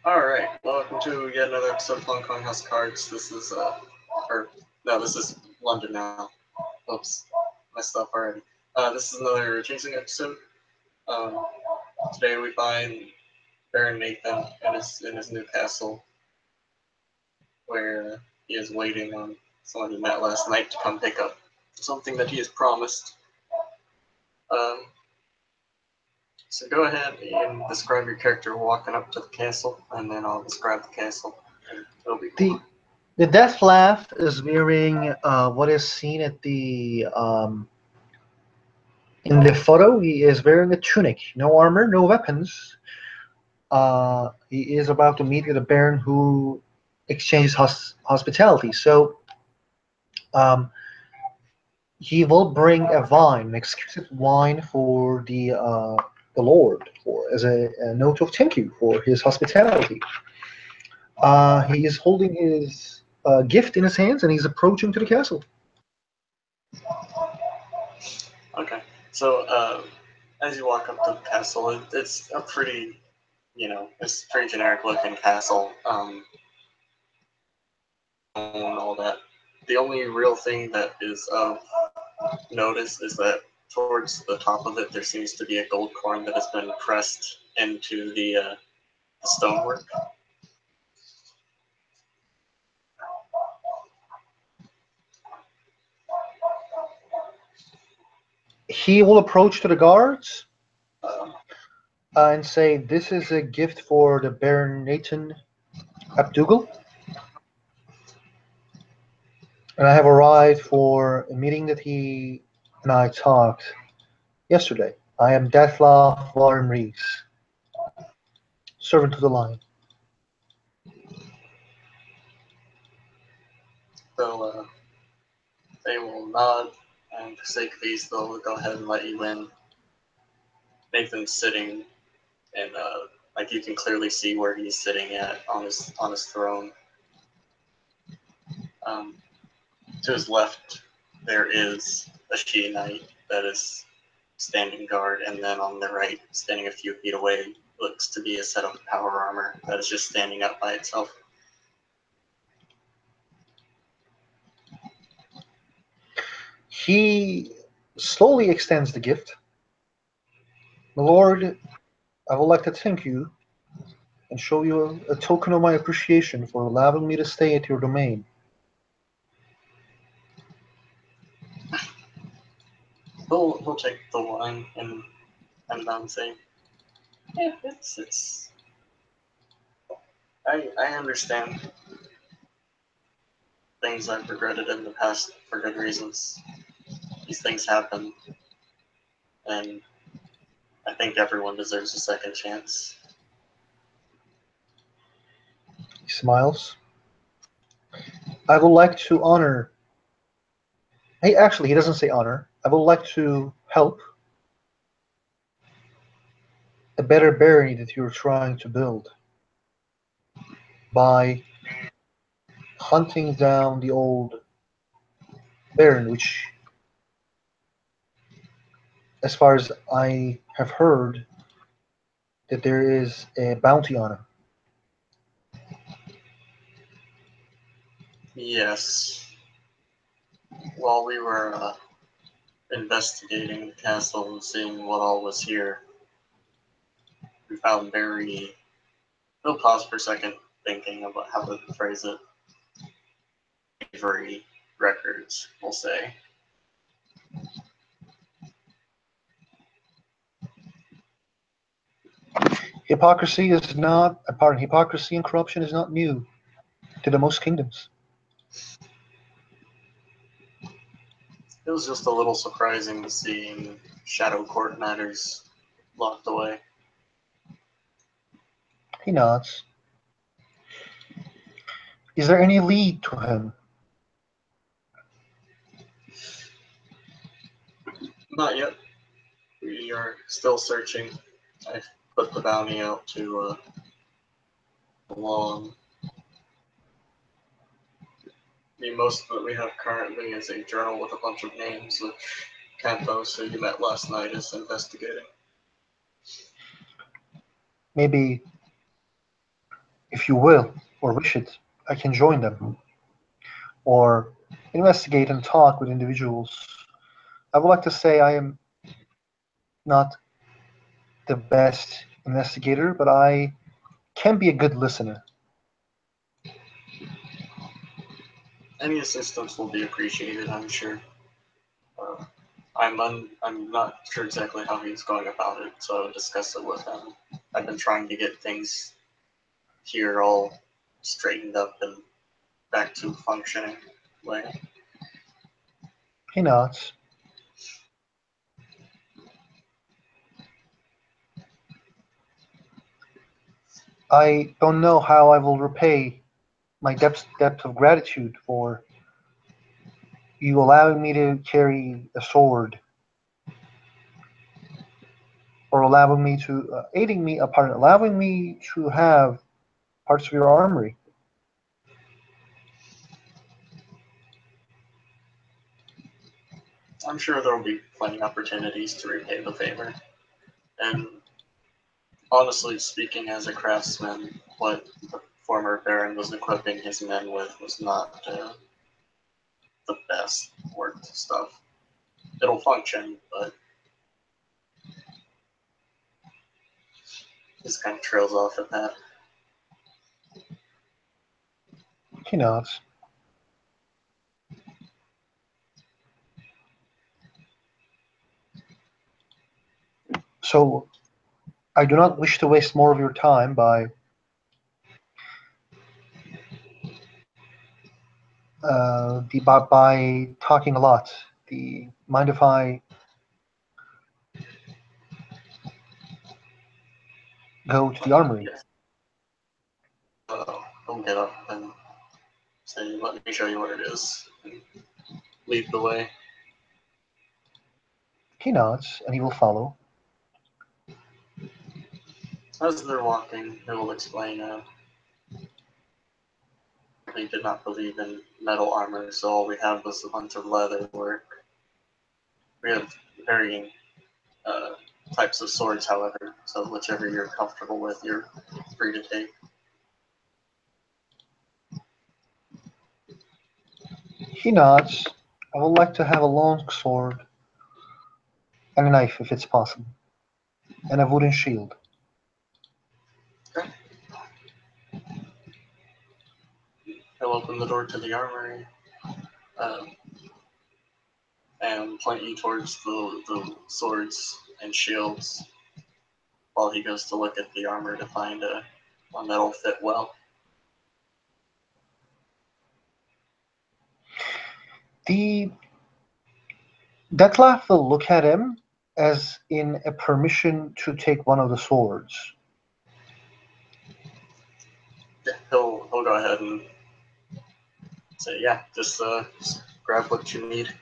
Alright, welcome to yet another episode of Hong Kong House of Cards. This is, this is London now. Oops, messed up already. This is another chasing episode. Um, Today we find Baron Nathan in his new castle, where he is waiting on someone he met last night to come pick up something that he has promised. So go ahead and describe your character walking up to the castle, and then I'll describe the castle. And it'll be cool. The Death Laugh is wearing what is seen at the in the photo. He is wearing a tunic, no armor, no weapons. He is about to meet with a baron who exchanges hospitality. So he will bring a wine, an exquisite wine for the Lord, for as a note of thank you for his hospitality. He is holding his gift in his hands, and he's approaching to the castle. Okay, so as you walk up to the castle, it's a pretty, it's a pretty generic looking castle. And all that. The only real thing that is of notice is that towards the top of it, there seems to be a gold coin that has been pressed into the stonework. He will approach to the guards and say, "This is a gift for the Baron Nathan Abdougal, and I have arrived for a meeting that he and I talked yesterday. I am Deathlaw Warren Rees, servant to the line." So they will nod, and for sake of ease, they'll go ahead and let you in. Nathan's sitting, and like you can clearly see where he's sitting at on his throne. To his left, there is a She Knight that is standing guard, and then on the right, standing a few feet away, looks to be a set of power armor that is just standing up by itself. He slowly extends the gift. "My lord, I would like to thank you and show you a token of my appreciation for allowing me to stay at your domain." He'll take the wine and say, "Yeah, it's. I understand things I've regretted in the past for good reasons. These things happen, and I think everyone deserves a second chance." He smiles. "I would like to honor." He doesn't say honor. "I would like to help a better barony that you're trying to build by hunting down the old baron, which, as far as I have heard, that there is a bounty on him." Yes. While we were investigating the castle and seeing what all was here, we found very. We'll pause for a second, thinking about how to phrase it. Bravery records, we'll say. Hypocrisy and corruption is not new to the most kingdoms. It was just a little surprising seeing Shadow Court matters locked away. He nods. "Is there any lead to him?" Not yet. We are still searching. I put the bounty out to Long. The most that we have currently is a journal with a bunch of names, which Canthos, who you met last night, is investigating. Maybe If you will, or wish it, I can join them, or investigate and talk with individuals. I would like to say I am not the best investigator, but I can be a good listener. Any assistance will be appreciated, I'm sure. Uh, I'm not sure exactly how he's going about it, so I'll discuss it with him. I've been trying to get things here all straightened up and back to functioning way. He nods. I don't know how I will repay my depth of gratitude for you allowing me to carry a sword, or allowing me to aiding me, pardon, allowing me to have parts of your armory. I'm sure there will be plenty of opportunities to repay the favor. And honestly speaking, as a craftsman, what the former Baron was equipping his men with was not the best worked stuff. It'll function, but just kind of trails off at that. He nods. So I do not wish to waste more of your time by talking a lot. Mind if I go to the armory? Yes. He'll get up and say, "Let me show you where it is," and lead the way. He nods, and he will follow. As they're walking, he will explain he did not believe in metal armor, so all we have was a bunch of leather work. We have varying uh, types of swords, however, so whichever you're comfortable with, you're free to take. He nods. I would like to have a long sword and a knife, if it's possible, and a wooden shield. Okay. He'll open the door to the armory um, and point you towards the swords and shields while he goes to look at the armor to find one that'll fit well. The Detlef will look at him as in a permission to take one of the swords. Yeah, he'll go ahead and say, "Yeah, just grab what you need."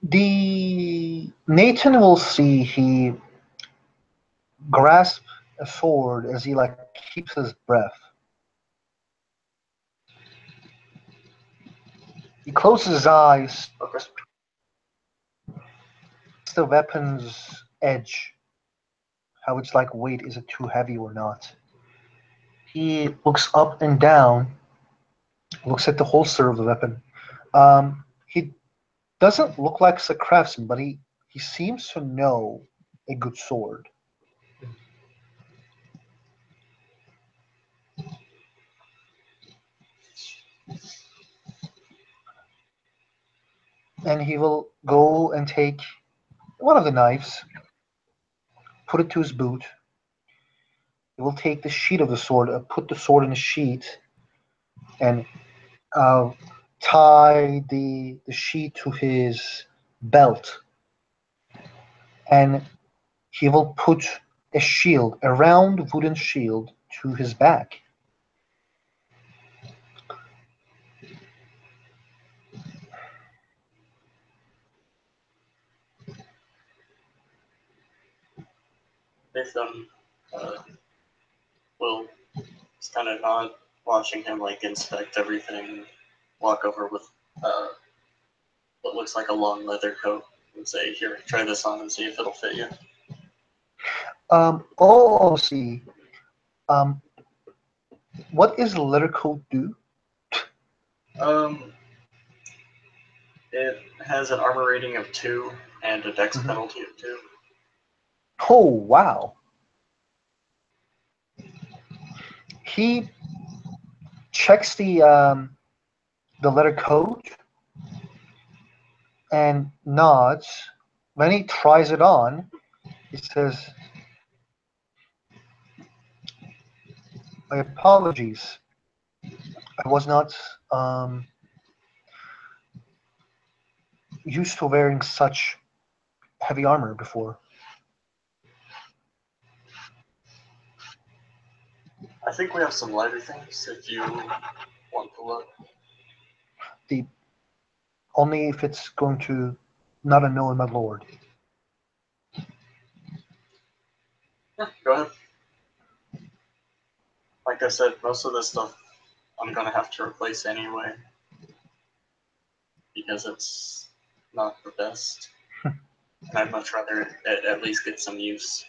The Nathan will see he grasps a sword as he like keeps his breath. He closes his eyes, Okay. the weapon's edge, how it's like weight, is it too heavy or not? He looks up and down, looks at the holster of the weapon. He doesn't look like a craftsman, but he seems to know a good sword. And he will go and take one of the knives, put it to his boot. He will take the sheath of the sword, put the sword in a sheath, and uh, tie the sheath to his belt. And he will put a shield, a round wooden shield, to his back. Nathan will just kind of nod, watching him like inspect everything, walk over with what looks like a long leather coat, and say, "Here, try this on and see if it'll fit you." Oh, see. What is letter code do? It has an armor rating of 2 and a dex Mhm. penalty of 2. Oh wow! He checks the letter code and nods. When he tries it on, he says, "My apologies. I was not used to wearing such heavy armor before." I think we have some lighter things if you want to look. The only if it's going to not annoy my lord. Yeah, go ahead. Like I said, most of this stuff I'm gonna have to replace anyway because it's not the best. And I'd much rather at least get some use.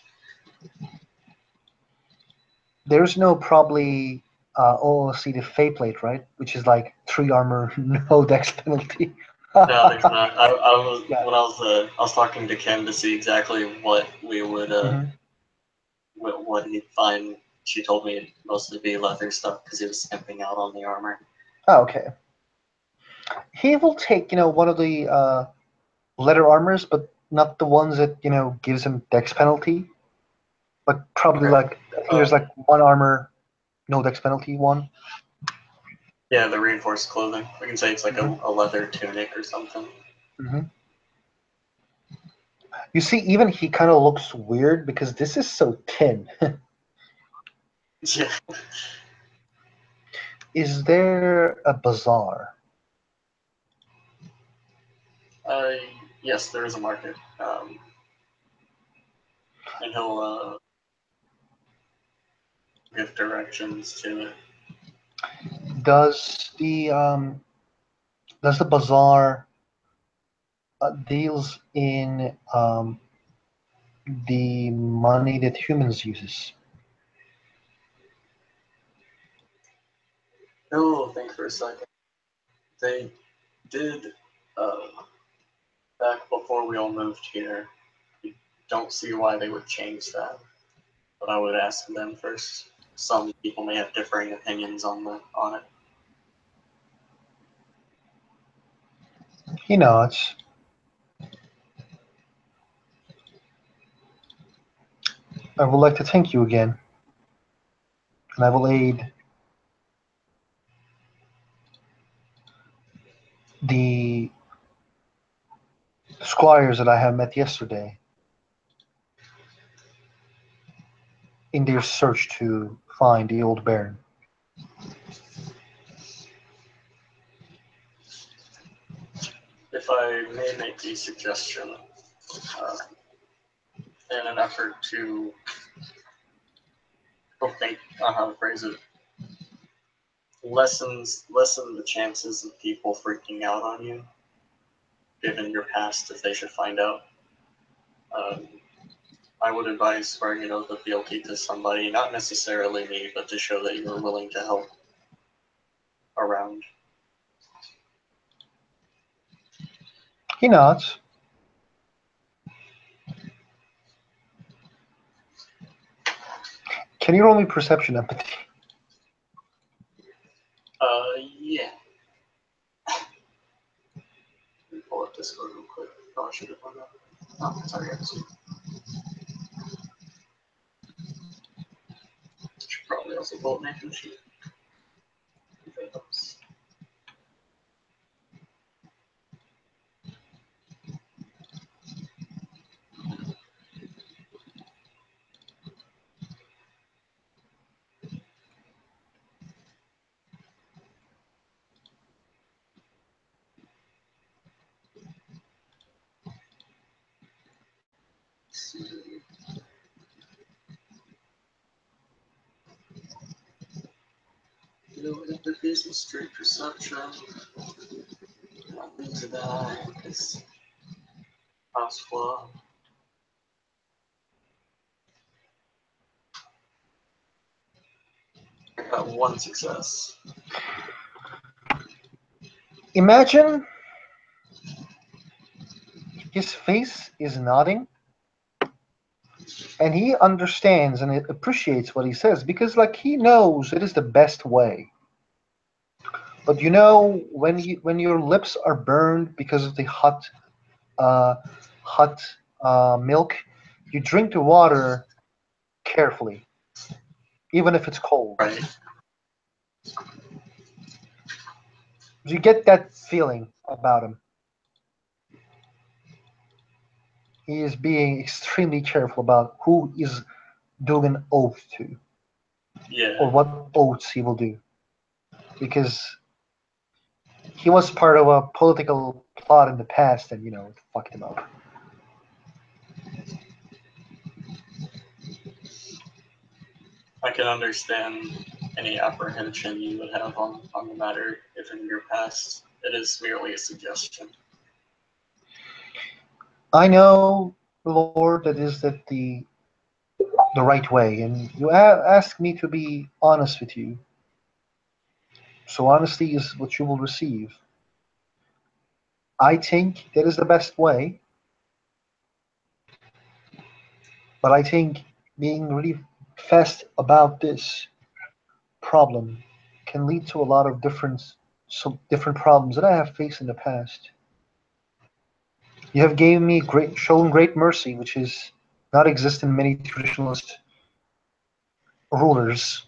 There's no probably OOC the Fate Plate, right? Which is like 3 armor, no dex penalty. No, there's not. I was Yeah. when I was talking to Kim to see exactly what we would Mhm. what he'd find. She told me it'd mostly be leather stuff because he was skimping out on the armor. Oh, okay. He will take, one of the letter armors, but not the ones that, gives him dex penalty. But probably Okay. like, I think there's like one armor, no dex penalty one. Yeah, the reinforced clothing. We can say it's like Mhm. a leather tunic or something. Mhm. You see, even he kind of looks weird because this is so thin. Yeah. Is there a bazaar? Uh, yes, there is a market. And he'll give directions to it. Does the bazaar deals in the money that humans uses? He'll think for a second. They did uh, back before we all moved here. I don't see why they would change that, but I would ask them first. Some people may have differing opinions on it. He nods. I would like to thank you again, and I will aid the squires that I have met yesterday in their search to find the old baron. If I may make a suggestion, uh, in an effort to think on how to phrase it, lessen the chances of people freaking out on you, given your past, if they should find out. Um, I would advise swearing an oath of fealty to somebody, not necessarily me, but to show that you are willing to help around. He nods. Can you roll me perception empathy? Yeah. Let me pull up Discord real quick. Oh, I should have done that. Oh, sorry, episode. Should probably also pull up Nathan sheet. If it helps. Empathy is a straight perception. Nothing to that is pass flaw. Got one success. Imagine his face is nodding, and he understands and appreciates what he says because, like, he knows it is the best way. But you know, when your lips are burned because of the uh, hot milk, you drink the water carefully, even if it's cold. Right. You get that feeling about him. He is being extremely careful about who is doing an oath to, Yeah. or what oaths he will do, because he was part of a political plot in the past, and it fucked him up. I can understand any apprehension you would have on the matter if in your past. It is merely a suggestion. I know, Lord, that is that the right way, and you ask me to be honest with you. So honesty is what you will receive. I think that is the best way, but I think being really fast about this problem can lead to a lot of different problems that I have faced in the past. You have shown great mercy, which is not exist in many traditionalist rulers.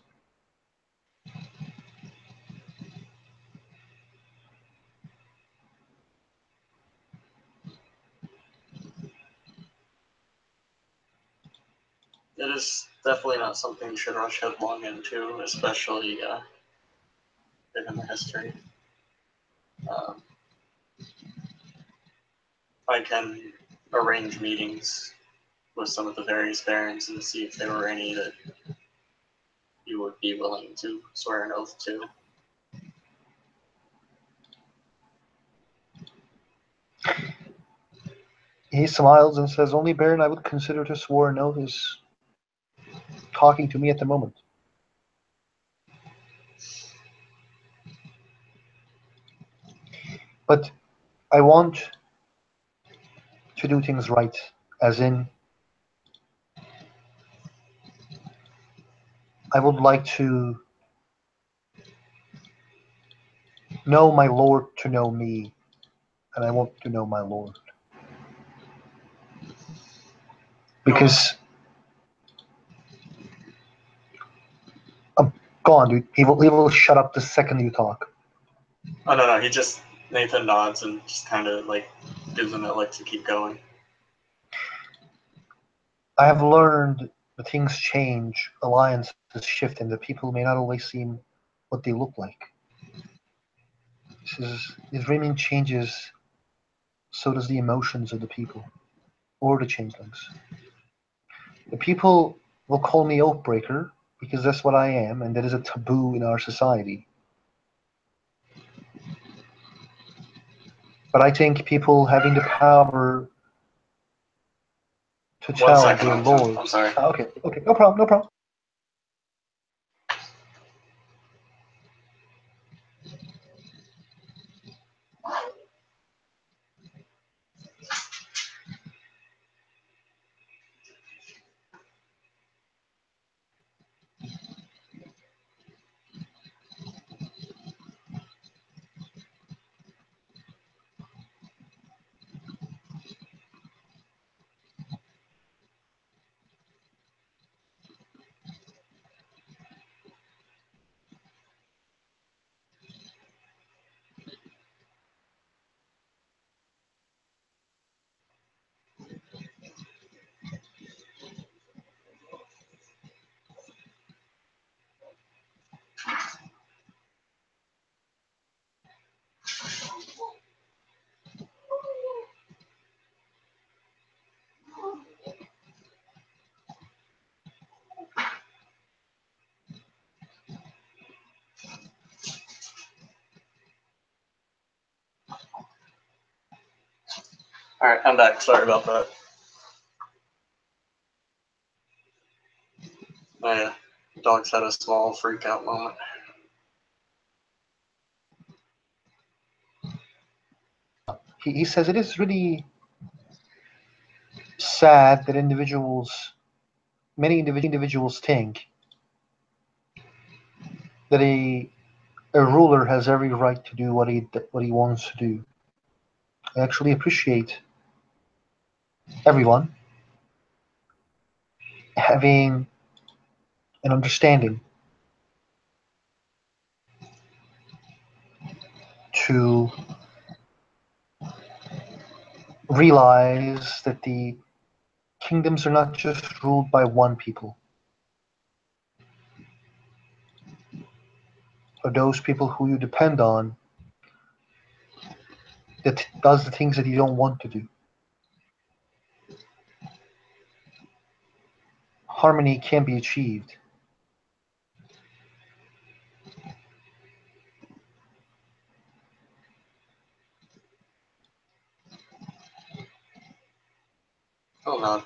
It is definitely not something you should rush headlong into, especially given the history. Um, I can arrange meetings with some of the various barons and see if there were any that you would be willing to swear an oath to. He smiles and says, "Only Baron I would consider to swear an oath is talking to me at the moment." But I want to do things right, as in, I would like to know my Lord to know me, and I want to know my Lord. Because, go on, dude. He will shut up the second you talk. Oh, no, Nathan nods and just kind of like gives him that look to keep going. I have learned that things change, alliances shift, and that people may not always seem what they look like. His dreaming changes, so does the emotions of the people, or the changelings. The people will call me Oathbreaker because that's what I am, and that is a taboo in our society. But I think people having the power to One tell second, their lords. I'm sorry. Okay, no problem, no problem. Alright, I'm back. Sorry about that. Oh, yeah. Dogs had a small freak out moment. He says it is really sad that many individuals think that a ruler has every right to do what he wants to do. I actually appreciate everyone having an understanding to realize that the kingdoms are not just ruled by one people, or those people who you depend on that does the things that you don't want to do. Harmony can be achieved. Oh no,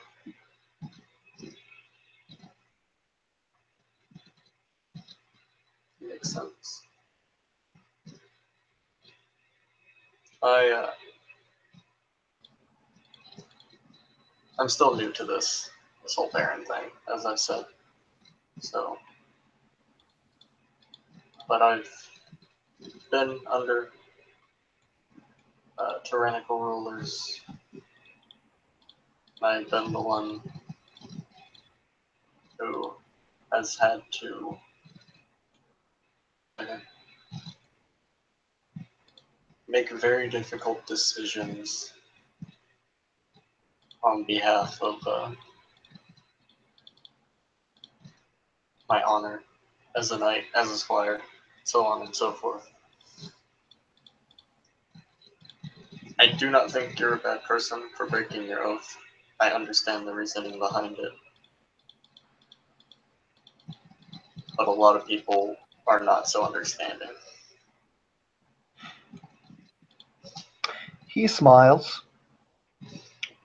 makes sense. I I'm still new to this whole Baron thing, as I've said. So, but I've been under tyrannical rulers. I've been the one who has had to make very difficult decisions on behalf of my honor as a knight, as a squire, so on and so forth. I do not think you're a bad person for breaking your oath. I understand the reasoning behind it. But a lot of people are not so understanding. He smiles.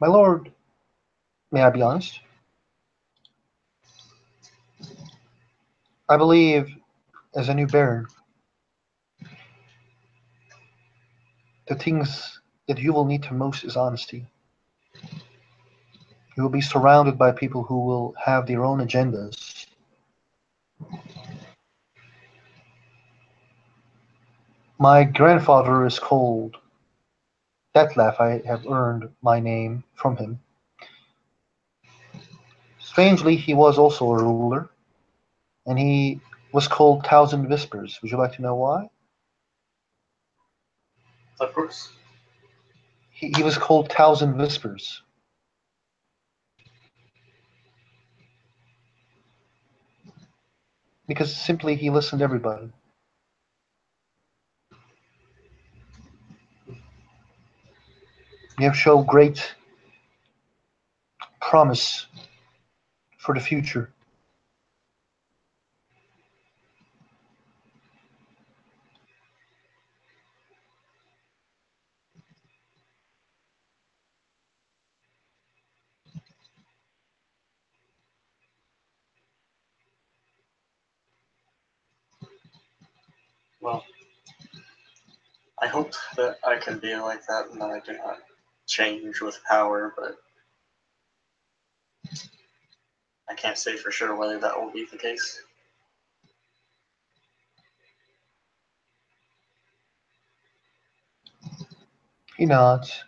My lord, may I be honest? I believe, as a new baron, the things that you will need to most is honesty. You will be surrounded by people who will have their own agendas. My grandfather is called Detlef. I have earned my name from him. Strangely, he was also a ruler, and he was called Thousand Whispers. Would you like to know why? Of course. He was called Thousand Whispers because simply he listened to everybody. You have shown great promise for the future. Well, I hope that I can be like that and that I do not change with power, but I can't say for sure whether that will be the case. He nods.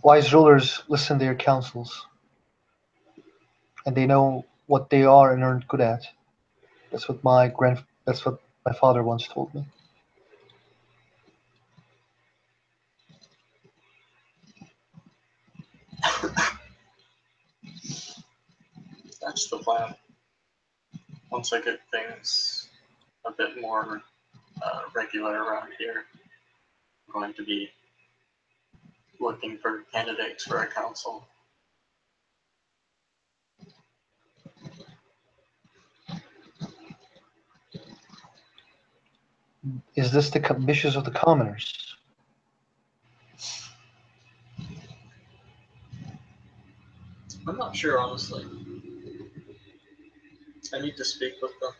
Wise rulers listen to their counsels, and they know what they are and aren't good at. That's what my father once told me. That's the plan. Once I get things a bit more regular around here, I'm going to be looking for candidates for a council. Is this the wishes of the commoners? I'm not sure, honestly. I need to speak with them.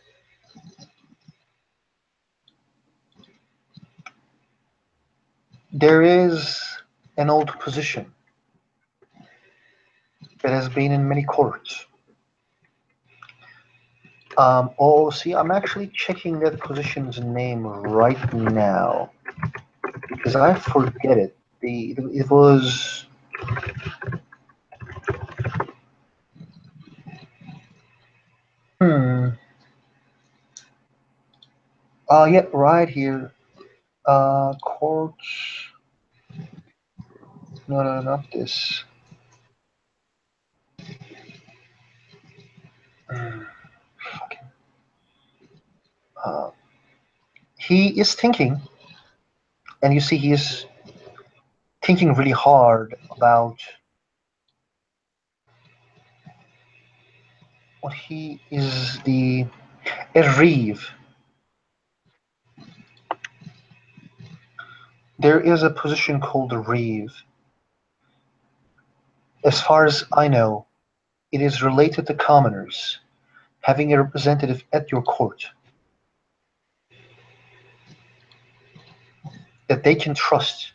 There is an old position that has been in many courts. Oh, see, I'm actually checking that position's name right now because I forget it. It was. Hmm. Yeah, right here. Courts. No, no, not this. Hmm, fucking. Uh, he is thinking, and you see he is thinking really hard about what he is the a reeve. There is a position called a reeve. As far as I know, it is related to commoners having a representative at your court that they can trust.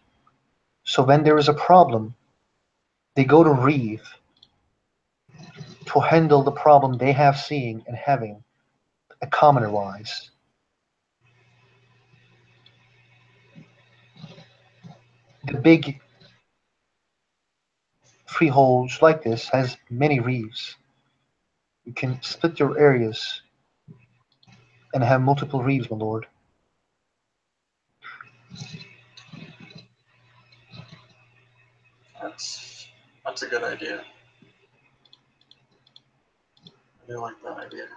So when there is a problem, they go to reeve to handle the problem they have seeing and having a commoner wise. The big freeholds like this has many reeves. You can split your areas and have multiple reeves, my lord. That's a good idea. I do like that idea.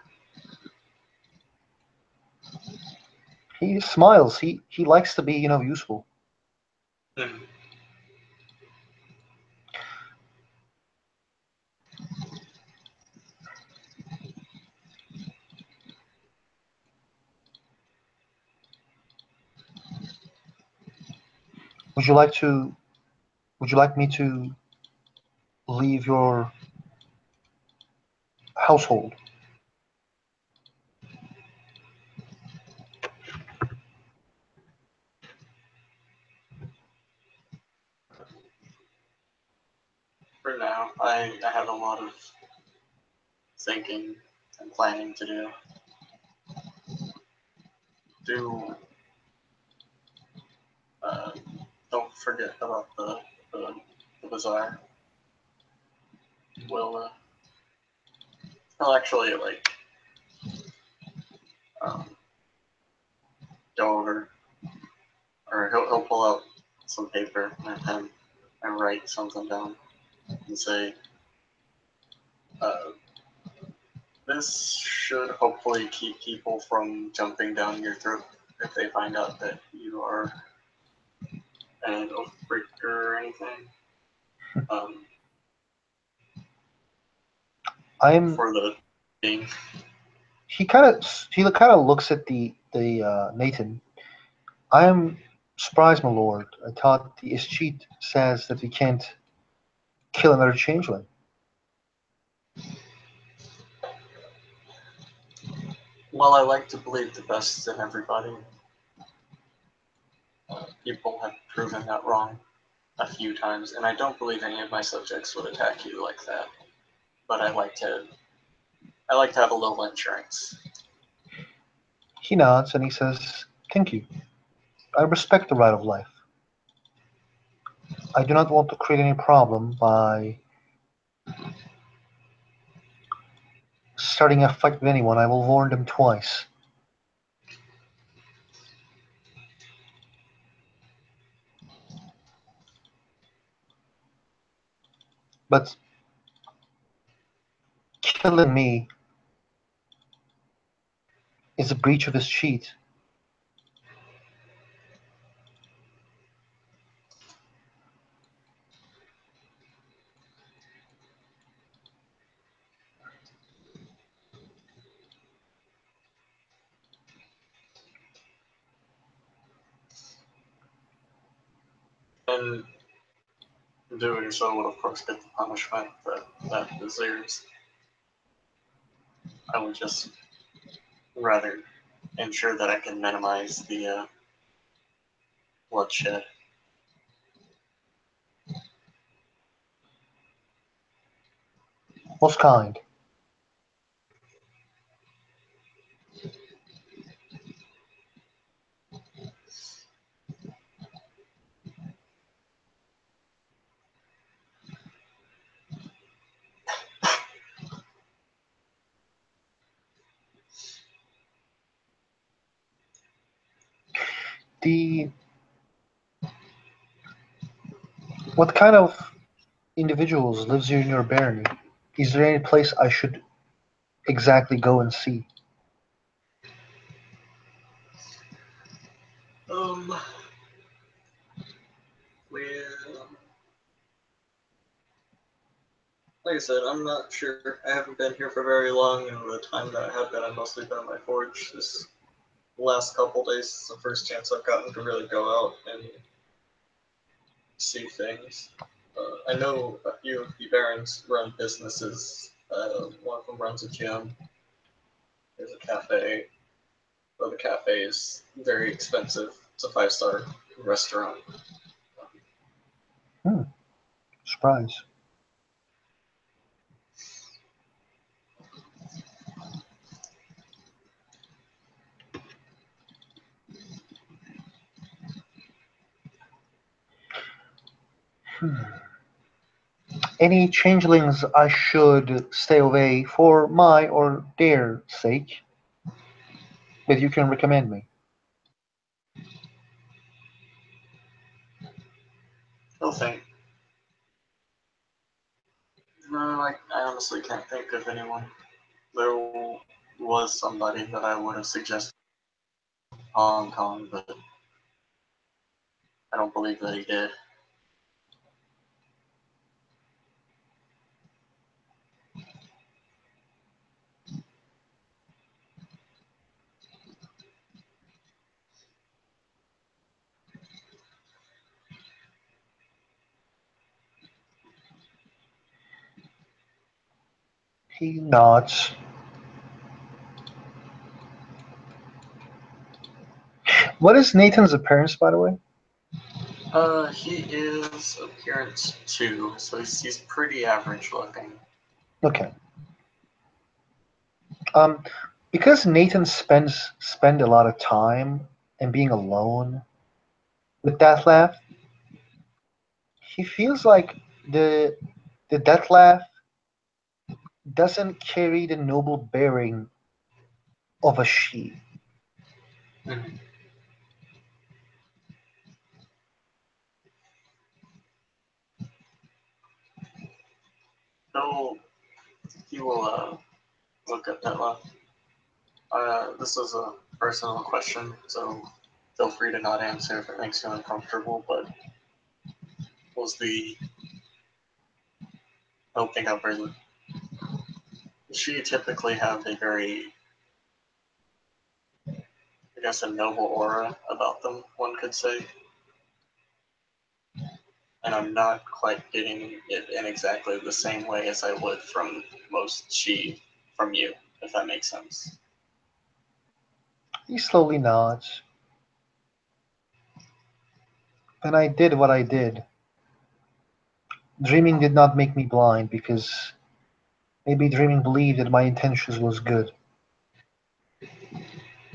He smiles. He likes to be, useful. Hmm. Would you like to? Would you like me to leave your household? For now, I have a lot of thinking and planning to do. Do uh, don't forget about the, the bazaar. We'll I'll actually um, go over, or he'll pull out some paper and a pen and write something down and say, uh, this should hopefully keep people from jumping down your throat if they find out that you are an oathbreaker or anything. Um, I'm. for the being. He kind of looks at the Nathan. I am surprised, my lord. I thought the Escheat says that we can't kill another changeling. Well, I like to believe the best in everybody. People have proven that wrong a few times, and I don't believe any of my subjects would attack you like that. But I like to have a little insurance. He nods and he says, "Thank you. I respect the right of life. I do not want to create any problem by starting a fight with anyone. I will warn them twice. But killing me is a breach of his cheat. And doing so would of course get the punishment that deserves. I would just rather ensure that I can minimize the bloodshed. Most kind. The What kind of individuals lives in your barony? Is there any place I should exactly go and see? Um, well, like I said, I'm not sure. I haven't been here for very long, and the time that I have been, I've mostly been in my forge. This last couple days is the first chance I've gotten to really go out and see things. I know a few of the barons run businesses. One of them runs a gym. There's a cafe. Though the cafe is very expensive. It's a 5-star restaurant. Hmm. Surprise. Hmm. Any changelings I should stay away for my or their sake that you can recommend me? No think. No, I honestly can't think of anyone. There was somebody that I would have suggested Hong Kong, but I don't believe that he did. He nods. What is Nathan's appearance, by the way? He is appearance 2, so he's pretty average looking. Okay. Um, because Nathan spend a lot of time and being alone with Deathlaugh, he feels like the Deathlaugh doesn't carry the noble bearing of a she. Mhm. So he will look at that one. This is a personal question, so feel free to not answer if it makes you uncomfortable, but was the I don't think I've really she typically have a very I guess a noble aura about them, one could say. And I'm not quite getting it in exactly the same way as I would from most she from you, if that makes sense. He slowly nods. And I did what I did. Dreaming did not make me blind because maybe Dreaming believed that my intentions was good.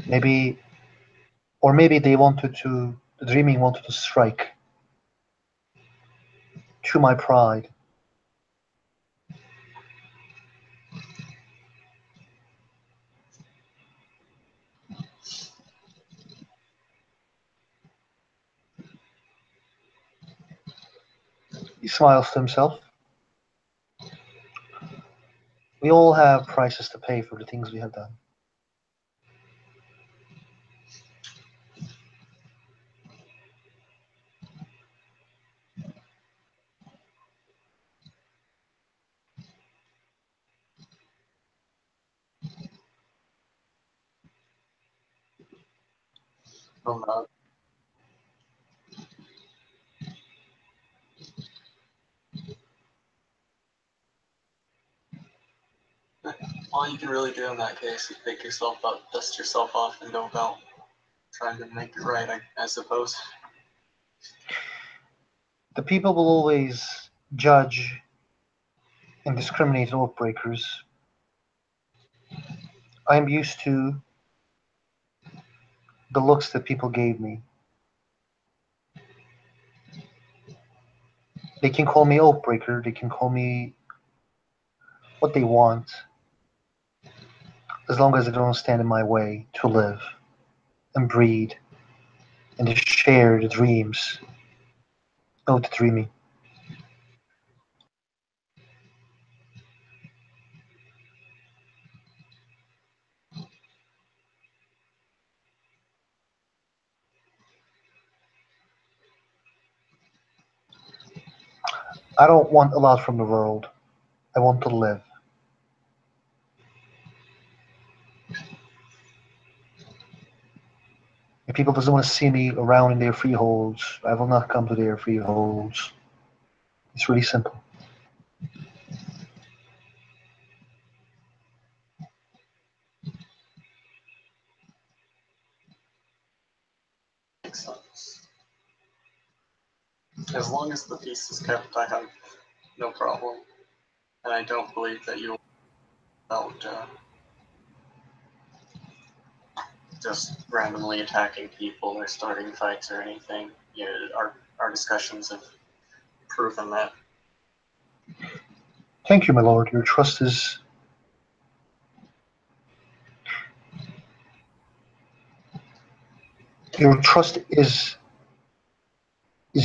Maybe, or maybe they wanted to, Dreaming wanted to strike to my pride. He smiles to himself. We all have prices to pay for the things we have done. I'm not. all you can really do in that case is pick yourself up, dust yourself off, and go about trying to make it right, I suppose. The people will always judge and discriminate oath breakers. I'm used to the looks that people gave me. They can call me oath breaker, they can call me what they want, as long as they don't stand in my way to live and breed and to share the dreams of the dreaming. I don't want a lot from the world. I want to live. If people doesn't want to see me around in their freeholds, I will not come to their freeholds. It's really simple. Makes sense. As long as the peace is kept, I have no problem. And I don't believe that you'll about just randomly attacking people or starting fights or anything. You know, our discussions have proven that. Thank you, my lord. Your trust is your trust is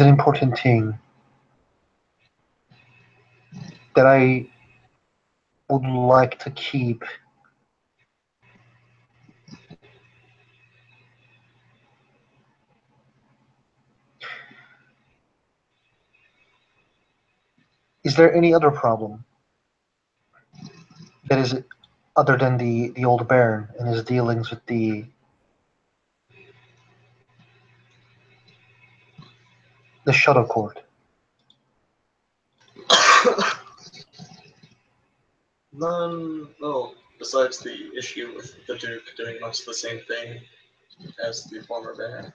an important thing that I would like to keep. Is there any other problem that is other than the old baron and his dealings with the shuttle court? None. Well, besides the issue with the Duke doing much the same thing as the former Baron,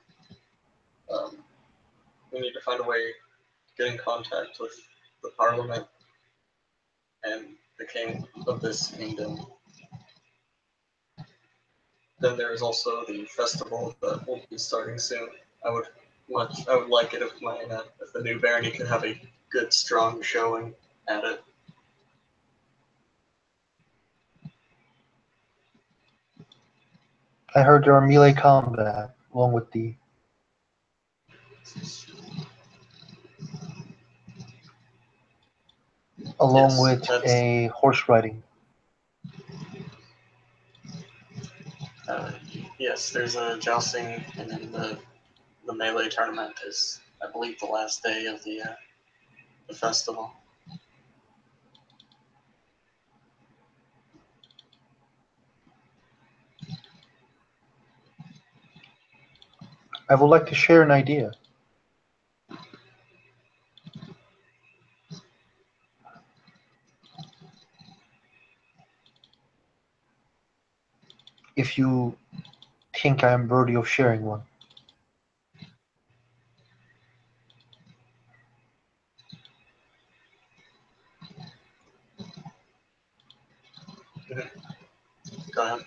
we need to find a way to get in contact with the Parliament and the King of this kingdom. Then there is also the festival that will be starting soon. I would like it if the new Barony could have a good, strong showing at it. I heard there are melee combat along with That's a horse riding. yes. There's a jousting, and then the melee tournament is, I believe, the last day of the festival. I would like to share an idea. If you think I am worthy of sharing one. Go ahead.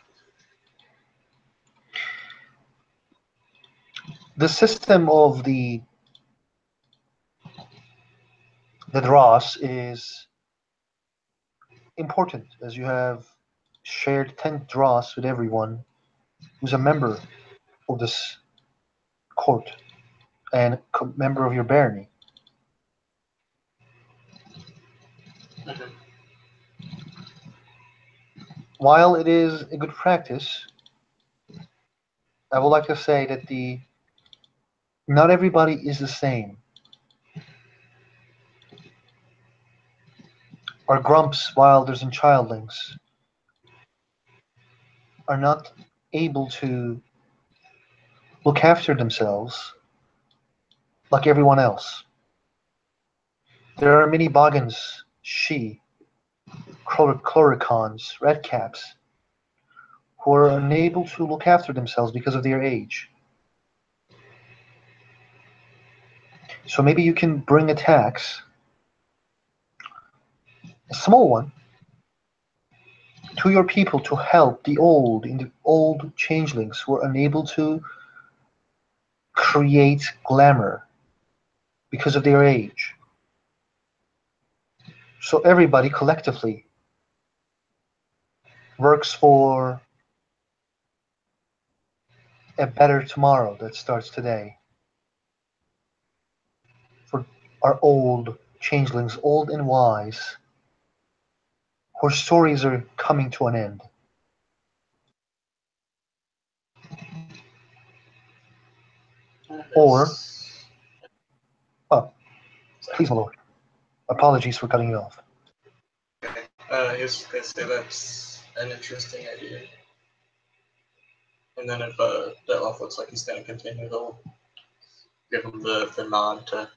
The system of the dross is important, as you have shared 10 dross with everyone who's a member of this court and member of your barony. Mhm. While it is a good practice, I would like to say that not everybody is the same. Our grumps, wilders, and childlings are not able to look after themselves like everyone else. There are many Boggans, she, chloricons, redcaps, who are unable to look after themselves because of their age. So maybe you can bring a tax, a small one, to your people to help the old changelings who are unable to create glamour because of their age. So everybody collectively works for a better tomorrow that starts today. For our old changelings, old and wise, whose stories are coming to an end. Or, oh, please, my lord. Apologies for cutting you off. Okay. He was going to say that's an interesting idea. And then if Detloff looks like he's going to continue, they'll give him the nod to.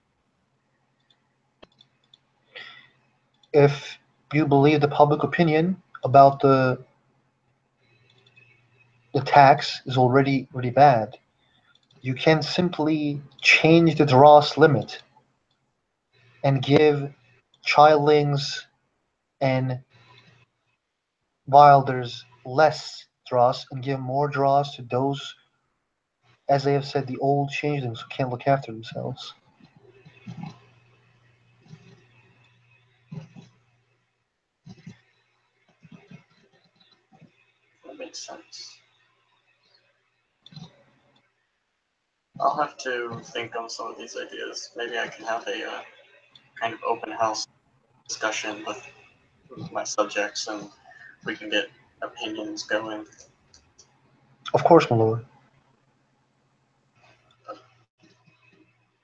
If you believe the public opinion about the tax is already really bad, you can simply change the dross limit and give childlings and wilders less dross and give more dross to those, as they have said, the old changelings who can't look after themselves. That makes sense. I'll have to think on some of these ideas. Maybe I can have a kind of open house discussion with my subjects and we can get opinions going. Of course, my lord.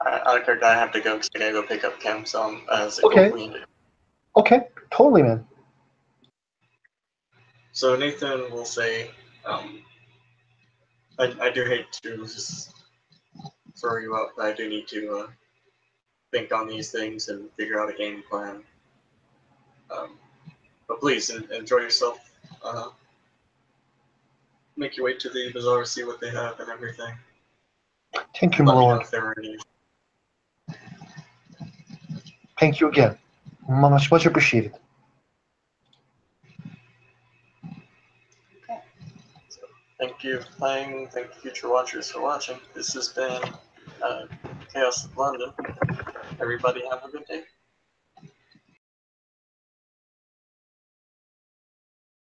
I have to go because I gotta go pick up Kim, so is it cool Okay. if we end it? Okay, totally, man. So Nathan will say, I do hate to just throw you out, but I do need to think on these things and figure out a game plan. But please enjoy yourself. Make your way to the bazaar, see what they have and everything. Thank you, my Let me know lord. if there are any. Thank you again. Much appreciated. So, thank you for playing. Thank you, future watchers, for watching. This has been Chaos of London. Everybody have a good day.